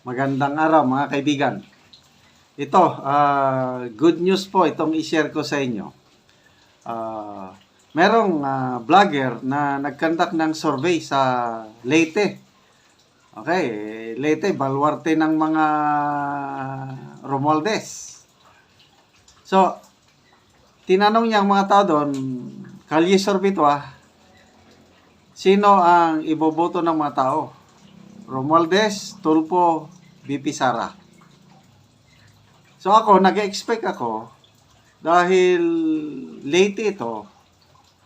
Magandang araw mga kaibigan. Ito, good news po itong i-share ko sa inyo. Merong vlogger na nag-conduct ng survey sa Leyte. Okay, Leyte, baluarte ng mga Romualdez. So, tinanong niya ang mga tao doon, kalye sorbitwa, sino ang iboboto ng mga tao? Romualdez, Tulfo, VP Sara. So ako, nag-expect ako, dahil Leyte ito,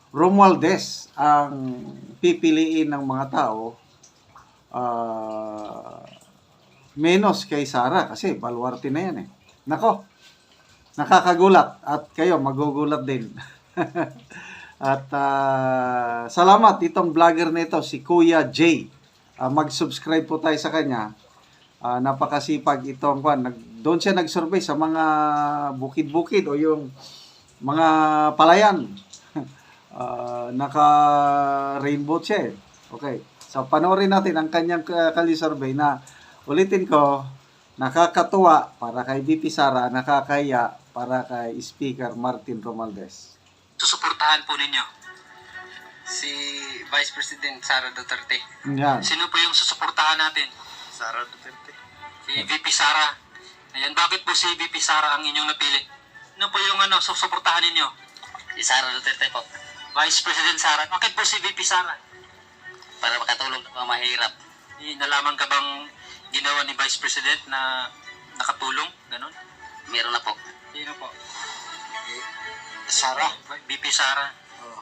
Romualdez ang pipiliin ng mga tao, menos kay Sara, kasi baluarte na yan eh. Nako, nakakagulat at kayo magugulat din. At salamat itong vlogger nito, si Kuya J. Mag-subscribe po tayo sa kanya. Napakasipag itong doon siya nag-survey sa mga bukid-bukid o yung mga palayan. Naka-rainbow siya eh. Okay. So panoorin natin ang kanyang kali-survey na ulitin ko, nakakatuwa para kay VP Sara, nakakaya para kay Speaker Martin Romualdez. Susuportahan po ninyo si Vice President Sara Duterte. Yan. Sino po yung susuportahan natin? Sara Duterte. Si VP Sara. Ayan, bakit po si VP Sara ang inyong napili? Ano po yung susuportahan ninyo? Si Sara Duterte po. Vice President Sara. Bakit po si VP Sara? Para makatulong sa mga mahirap. Nalaman ka bang ginawa ni Vice President na nakatulong? Ganon? Meron na po. Sino po? Sara. VP Sara. Oh,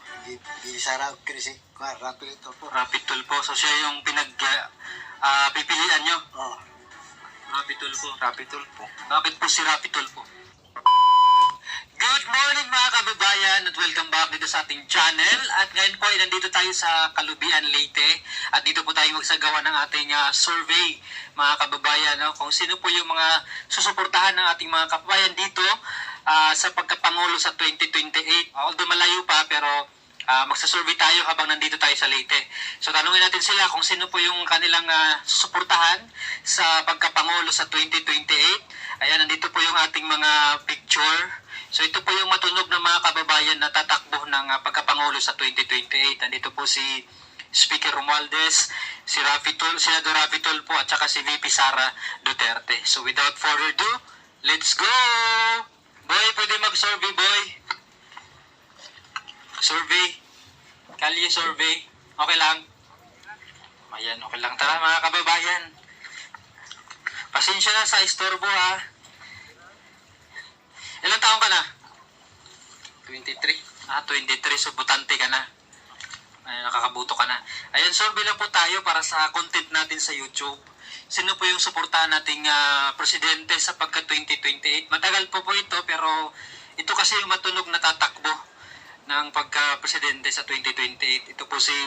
di Sara kasi rapid ito po. Rapid Tulfo. So siya yung pipilian nyo? Oh, Rapid Tulfo. rapid po. Bakit po si Rapid Tulfo? Good morning mga kababayan at welcome back dito sa ating channel. At ngayon po ay nandito tayo sa Kalubian, Leyte. At dito po tayo magsagawa ng ating survey mga kababayan. No? Kung sino po yung mga susuportahan ng ating mga kababayan dito sa pagkapangulo sa 2028. Although malayo pa pero magsasurvey tayo habang nandito tayo sa Leyte. So tanungin natin sila kung sino po yung kanilang susuportahan sa pagkapangulo sa 2028. Ayan, nandito po yung ating mga picture. So ito po yung matunog ng mga kababayan na tatakbo ng pagkapangulo sa 2028. Nandito po si Speaker Romualdez, si Senador Rafi Tulfo at saka si VP Sara Duterte. So without further ado, let's go! Boy, pwede mag-survey, boy. Survey. Kalye survey. Okay lang. Ayan, okay lang. Tara mga kababayan. Pasensya na sa istorbo ha. Ilang taon ka na? 23. 23. So, butante ka na. Ay, nakakabuto ka na. Ayan, survey lang po tayo para sa content natin sa YouTube. Sino po yung suportahan nating presidente sa pagka-2028? Matagal po ito, pero ito kasi yung matunog na tatakbo ng pagka-presidente sa 2028. Ito po si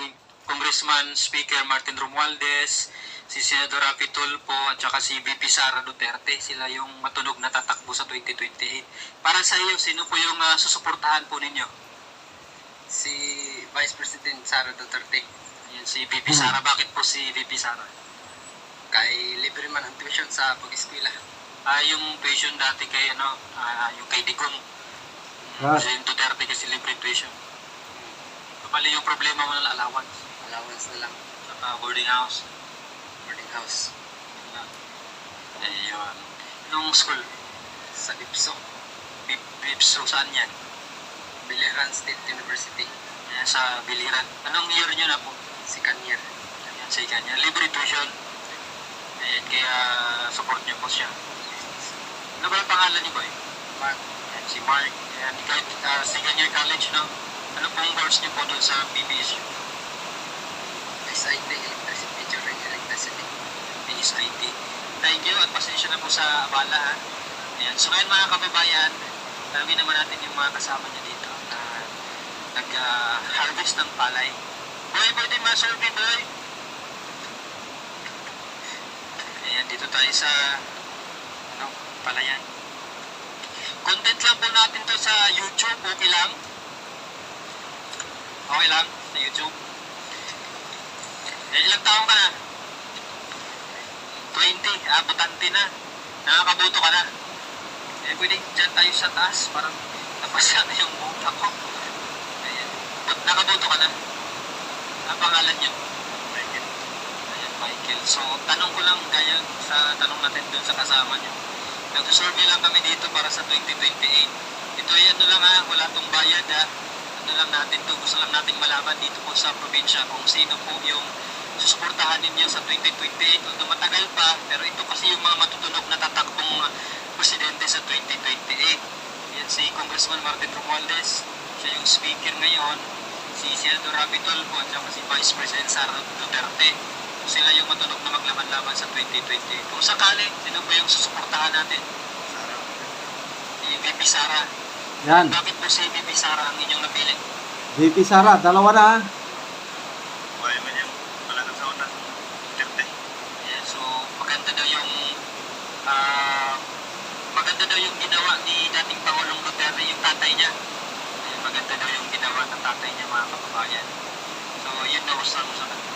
Congressman Speaker Martin Romualdez, si Senador Rafi Tulfo, at saka si VP Sara Duterte. Sila yung matunog na tatakbo sa 2028. Para sa iyo, sino po yung susuportahan po ninyo? Si Vice President Sara Duterte. Yan, si VP Sara. Bakit po si VP Sara? Kay libre man ang tuition sa pag-eskwela. Yung tuition dati kay, yung kay Digong. Si Duterte kasi libre tuition. Kapali yung problema mo ng allowance. Allowance na lang. Saka boarding house. Boarding house. Ayun. Nung school, Sa Ipso. Bipso, saan yan? Biliran State University. Yan, sa Biliran. Anong year nyo na po? Second year. Yan, sa ikan. Yan, libre tuition. Ayan, kaya support nyo po siya. Ano ba ang pangalan ni Boy? Mark. Yan, si Mark. Yan, kahit second year college, no? Ano pong course niyo po doon sa PBSU? SIT, Electricity, Major in Electricity. PSIT. Thank you at pasensya na po sa abala ha. Ayan. So ngayon mga kababayan, tanungin naman natin yung mga kasama niya dito na nag-harvest ng palay. Boy, pwede ma-survey, boy. Ayan, dito tayo sa palayan. Content lang po natin to sa YouTube, okay lang? Okay lang sa YouTube. Ilang taon ka na? botante na. Nakakaboto ka na. Eh, pwede dyan tayo sa taas. Parang napasya na yung buta ko. Ayan. Nakaboto ka na. Ang pangalan niyo? Michael. Ayan, Michael. So, tanong ko lang kaya sa tanong natin dun sa kasama niyo. Nag-survey lang kami dito para sa 2028. Ito ay ano lang ha, wala tong bayad ha. Ano lang natin to, gusto lang nating malaman dito po sa probinsya kung sino po yung susuportahan ninyo sa 2028. Although matagal pa, pero ito kasi yung mga matutunog na tatakbong presidente sa 2028. Yan si Congressman Martin Romualdez, siya yung speaker ngayon, si Senador Rapi Tulfo at saka si Vice President Sara Duterte. Sila yung matunog na maglaban-laban sa 2028. Kung sakali, sino ba yung susuportahan natin? Si VP Sara. Yan. Bakit po si VP Sara ang inyong napili? VP Sara, dalawa na. Buhay mo niya. Wala na sa una. Duterte. Yeah, so maganda daw yung ginawa ni dating Pangulong Duterte, yung tatay niya. Maganda daw yung ginawa ng tatay niya, mga kababayan. So yun na gusto mo sa kanya.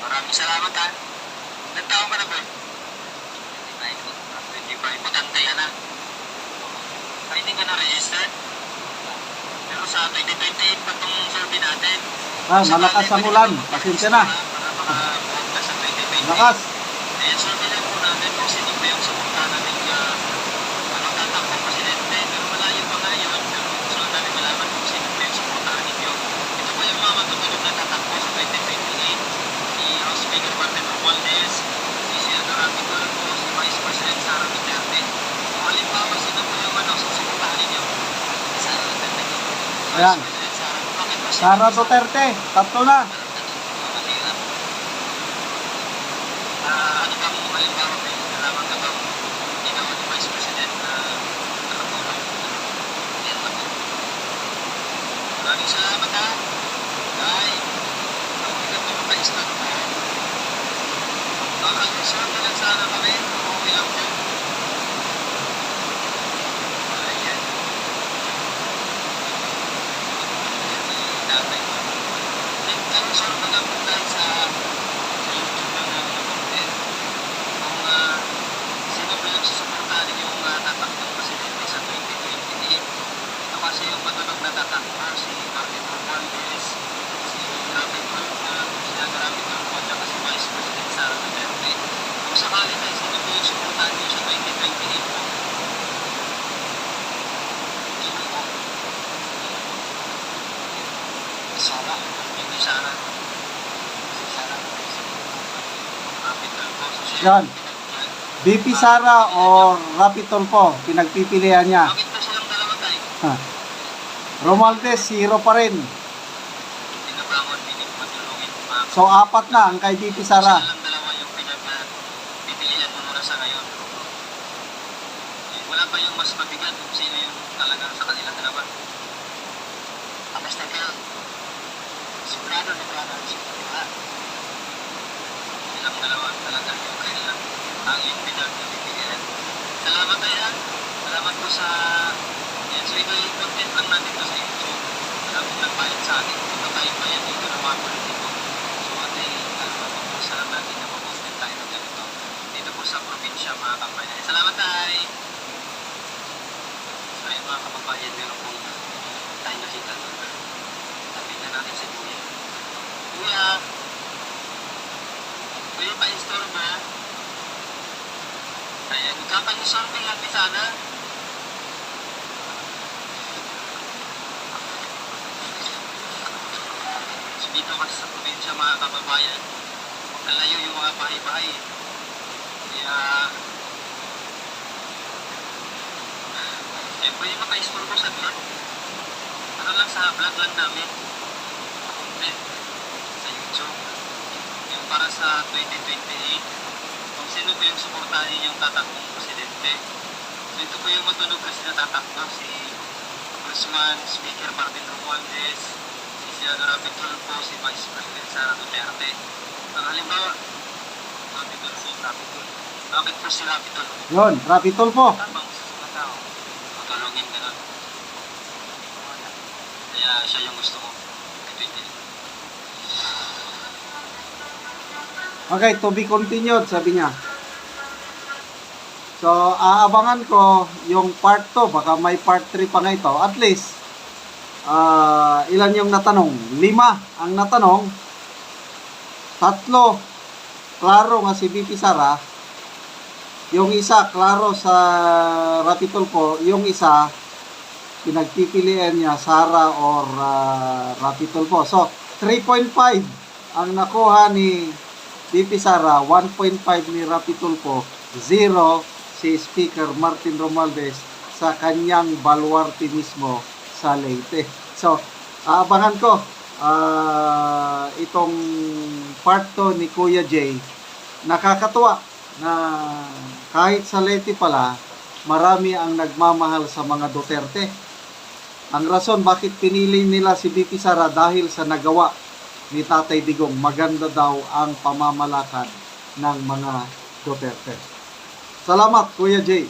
Maraming salamat ha. Ilan taon ka na ba? 25. Butante ka na. Ay, hindi ka na-register. Pero sa 2028 pa itong survey natin. Malakas ang ulan. Pasensya na. Para makapunta ka sa 2028. Lakas. Ayan, survey lang po natin kung sino ba yung sumunta natin tatakbong presidente. Pero malayo pa nga yun. Pero gusto lang natin malaman kung sino ba yung sumuntahan ninyo. Ito po yung mga matutulog na tatakbo sa 2028. Si House Speaker Martin Romualdez, si Senador Rapi Tulfo, si Vice President Sara Duterte. Kung halimbawa, sino po yung susumuntahan ninyo? Sara Duterte. Ayan. Vice President Sara. Bakit po siya? Sara Duterte, tatlo na. Ano bang halimbawa may nalaman ka bang ginawa ni Vice President na nakatulong? Yan na po. Maraming salamat ha. Ay, hindi ka pa maka-start po. Makag-reserve na lang sana kami. Okay lang po. Ayan. Tatay ko. Nag-reserve na lang po dahil sa YouTube lang namin ng content. Kung sino ba yung susuportahan yung tatakbong presidente sa 2028. Ito kasi yung matunog na tatakbo, si Martin Romualdez, si Rapi Tulfo, si Rapi Tulfo, at saka si Vice President Sara Duterte. Kung sakali tayo, sino ba yung suportahan nyo sa 2028 po? Sino po? Sara. Hindi Sara. Sara. Rapi Tulfo. Yan. VP Sara o Rapi Tulfo, pinagpipilian niya. Bakit po silang dalawa tayo? Romualdez, zero pa rin. Pinabangon, pinagmatulungin. So, apat na ang kay VP Sara. Silang dalawa yung pinagpipilian mo muna sa ngayon. Wala pa yung mas mabigat kung sino yung talagang sa kanilang dalawa. Basta kayo, sigurado na parang sigurado. Silang dalawa talaga yung kanilang ang yung pinagpipilian. Salamat tayo. Salamat po sa so ito yung content lang natin to sa YouTube. Maraming nagbayad sa akin. Ito tayong bayad dito ng mga politiko. So ate, mapapulsa lang natin na mag-content tayo ng ganito. Dito po sa probinsya, mga kababayan. Salamat tayo! So ayun mga kababayan, meron pong tayo nakita doon. Sabihin na natin si Kuya. Kuya! Kuya pa-install ba? Ayan, magkakanyusorbe lang ni sana. Dito kasi sa probinsya, mga kababayan, magkalayo yung mga bahay-bahay. Kaya pwede maka-store ko sa vlog. Ano lang sa vlog lang namin, content sa YouTube, yung para sa 2028, kung sino po yung suportahan yung tatakbong presidente. So ito po yung matunog kasi na tatakbo, si Congressman Speaker Martin Romualdez, si Senador Rapi Tulfo, si Vice President Sara Duterte. Ang halimbawa, Rapi Tulfo. Bakit po si Rapi Tulfo? Yun, Rapi Tulfo. Tamang susunod tao. Matulungin gano'n. Kaya siya yung gusto ko. Okay, to be continued, sabi niya. So, aabangan ko yung part 2. Baka may part 3 pa nga ito. At least, ilan yung natanong? 5 ang natanong. 3, klaro nga si BP Sara. Yung isa, klaro sa Rapitulfo. Yung isa, pinagpipilian niya Sara or Rapitulfo. So, 3.5 ang nakuha ni BP Sara, 1.5 ni Rapitulfo, 0 si Speaker Martin Romualdez sa kanyang baluarte mismo sa Leyte. So, aabangan ko itong part 2 ni Kuya Jay. Nakakatuwa na kahit sa Leyte pala, marami ang nagmamahal sa mga Duterte. Ang rason bakit pinili nila si BP Sara dahil sa nagawa ni Tatay Digong. Maganda daw ang pamamalakad ng mga Duterte. Salamat, Kuya Jay.